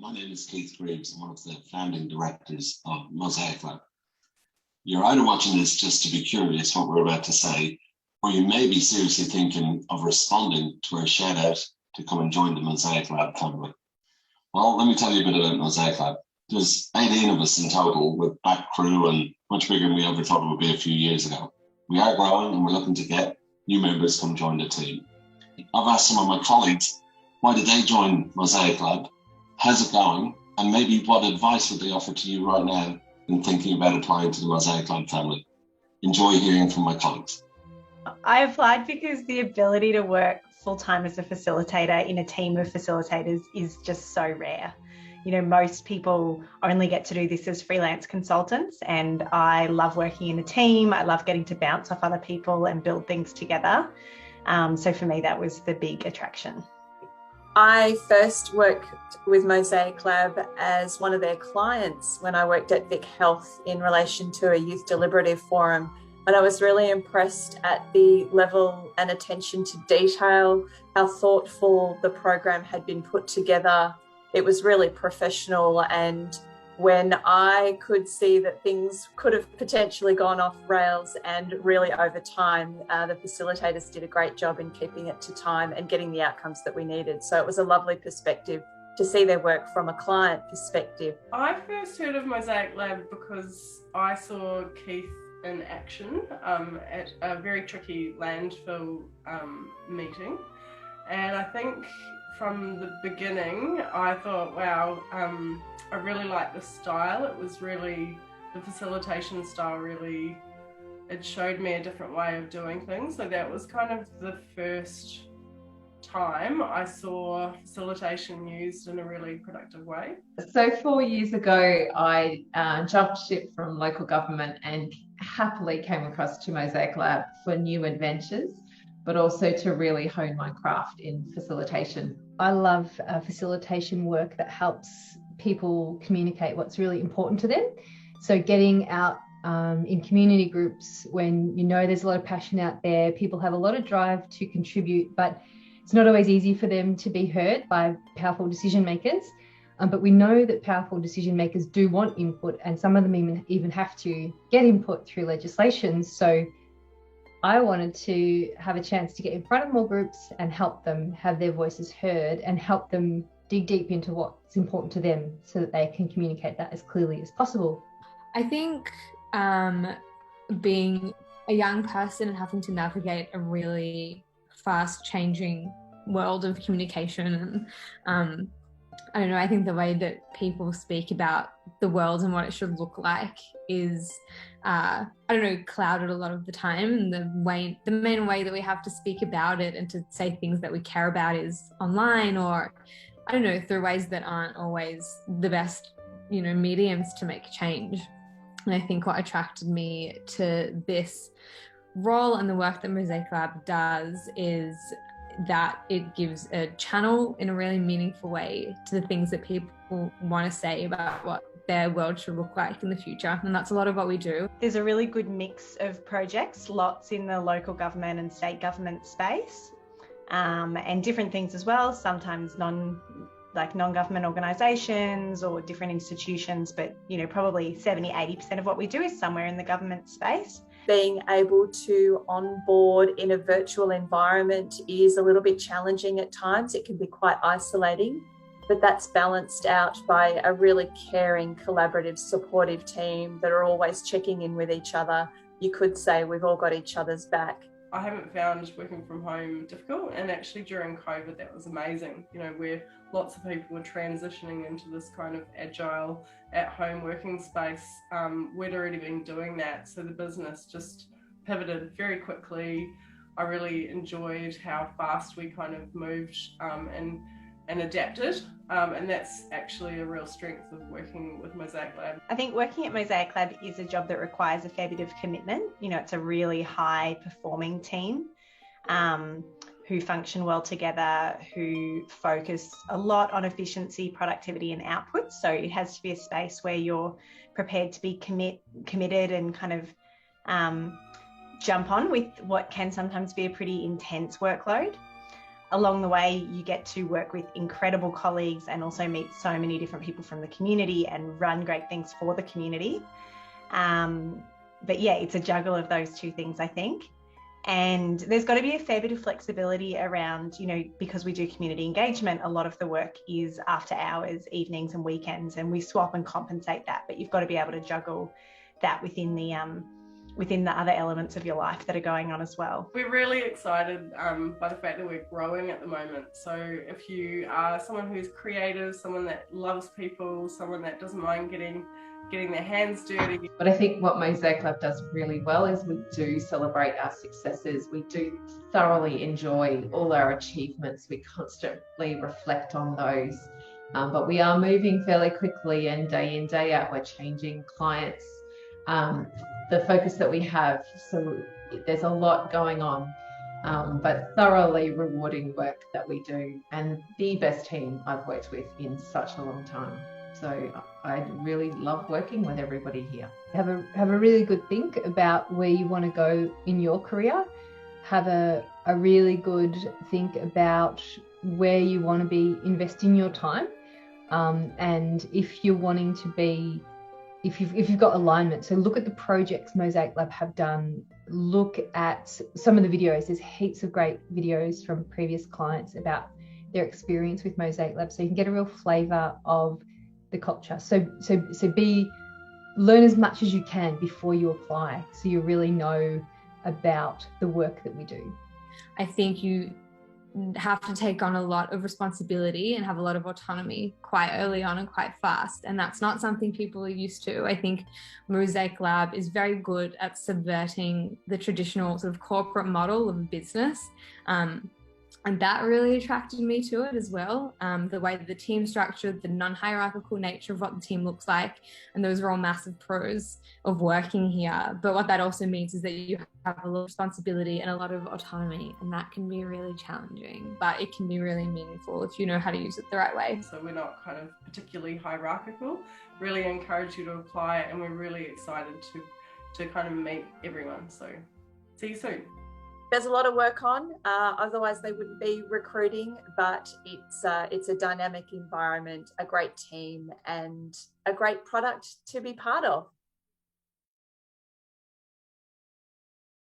My name is Keith Greaves. I'm one of the founding directors of MosaicLab. You're either watching this just to be curious what we're about to say, or you may be seriously thinking of responding to our shout out to come and join the MosaicLab family. Well, let me tell you a bit about MosaicLab. There's 18 of us in total with back crew and much bigger than we ever thought it would be a few years ago. We are growing and we're looking to get new members come join the team. I've asked some of my colleagues, why did they join MosaicLab? How's it going? And maybe what advice would they offer to you right now in thinking about applying to the MosaicLab family? Enjoy hearing from my colleagues. I applied because the ability to work full-time as a facilitator in a team of facilitators is just so rare. You know, most people only get to do this as freelance consultants, and I love working in a team. I love getting to bounce off other people and build things together. So for me, that was the big attraction. I first worked with MosaicLab as one of their clients when I worked at Vic Health in relation to a youth deliberative forum. And I was really impressed at the level and attention to detail, how thoughtful the program had been put together. It was really professional, and when I could see that things could have potentially gone off rails, and really over time, the facilitators did a great job in keeping it to time and getting the outcomes that we needed. So it was a lovely perspective to see their work from a client perspective. I first heard of MosaicLab because I saw Keith in action at a very tricky landfill meeting, and I think from the beginning I thought, wow, I really like the style. It was really, the facilitation style really, it showed me a different way of doing things. So that was kind of the first time I saw facilitation used in a really productive way. So 4 years ago, I jumped ship from local government and happily came across to MosaicLab for new adventures, but also to really hone my craft in facilitation. I love facilitation work that helps people communicate what's really important to them. So getting out in community groups when you know there's a lot of passion out there, people have a lot of drive to contribute, but it's not always easy for them to be heard by powerful decision makers. But we know that powerful decision makers do want input, and some of them even have to get input through legislation. So I wanted to have a chance to get in front of more groups and help them have their voices heard and help them dig deep into what's important to them so that they can communicate that as clearly as possible. I think being a young person and having to navigate a really fast changing world of communication, and I don't know, I think the way that people speak about the world and what it should look like is clouded a lot of the time. And the main way that we have to speak about it and to say things that we care about is online, or I don't know, through ways that aren't always the best, mediums to make change. And I think what attracted me to this role and the work that MosaicLab does is that it gives a channel in a really meaningful way to the things that people want to say about what their world should look like in the future. And that's a lot of what we do. There's a really good mix of projects, lots in the local government and state government space, and different things as well, sometimes non-government organisations or different institutions, but probably 70-80% of what we do is somewhere in the government space. Being able to onboard in a virtual environment is a little bit challenging at times. It can be quite isolating, but that's balanced out by a really caring, collaborative, supportive team that are always checking in with each other. You could say we've all got each other's back. I haven't found working from home difficult, and actually during COVID that was amazing, where lots of people were transitioning into this kind of agile at-home working space. We'd already been doing that, so the business just pivoted very quickly. I really enjoyed how fast we kind of moved and adapted, and that's actually a real strength of working with MosaicLab. I think working at MosaicLab is a job that requires a fair bit of commitment. It's a really high performing team who function well together, who focus a lot on efficiency, productivity and output. So it has to be a space where you're prepared to be committed and kind of jump on with what can sometimes be a pretty intense workload. along the way, you get to work with incredible colleagues and also meet so many different people from the community and run great things for the community. But yeah, it's a juggle of those two things, I think. And there's got to be a fair bit of flexibility around, because we do community engagement, a lot of the work is after hours, evenings and weekends, and we swap and compensate that. But you've got to be able to juggle that within the other elements of your life that are going on as well. We're really excited by the fact that we're growing at the moment. So if you are someone who's creative, someone that loves people, someone that doesn't mind getting their hands dirty. But I think what MosaicLab does really well is we do celebrate our successes. We do thoroughly enjoy all our achievements. We constantly reflect on those. But we are moving fairly quickly, and day in, day out, we're changing clients. The focus that we have, so there's a lot going on, but thoroughly rewarding work that we do, and the best team I've worked with in such a long time. So I really love working with everybody here. Have a really good think about where you want to go in your career. Have a really good think about where you want to be investing your time, and if you're wanting to be, if you've got alignment. So look at the projects MosaicLab have done. Look at some of the videos. There's heaps of great videos from previous clients about their experience with MosaicLab, so you can get a real flavour of the culture. So learn as much as you can before you apply, so you really know about the work that we do. I think you have to take on a lot of responsibility and have a lot of autonomy quite early on and quite fast, and that's not something people are used to. I think MosaicLab is very good at subverting the traditional sort of corporate model of business, and that really attracted me to it as well. The way that the team structured, the non-hierarchical nature of what the team looks like, and those are all massive pros of working here. But what that also means is that you have a lot of responsibility and a lot of autonomy, and that can be really challenging, but it can be really meaningful if you know how to use it the right way. So we're not kind of particularly hierarchical. Really encourage you to apply, and we're really excited to kind of meet everyone. So see you soon. There's a lot of work on, otherwise they wouldn't be recruiting, but it's a dynamic environment, a great team, and a great product to be part of.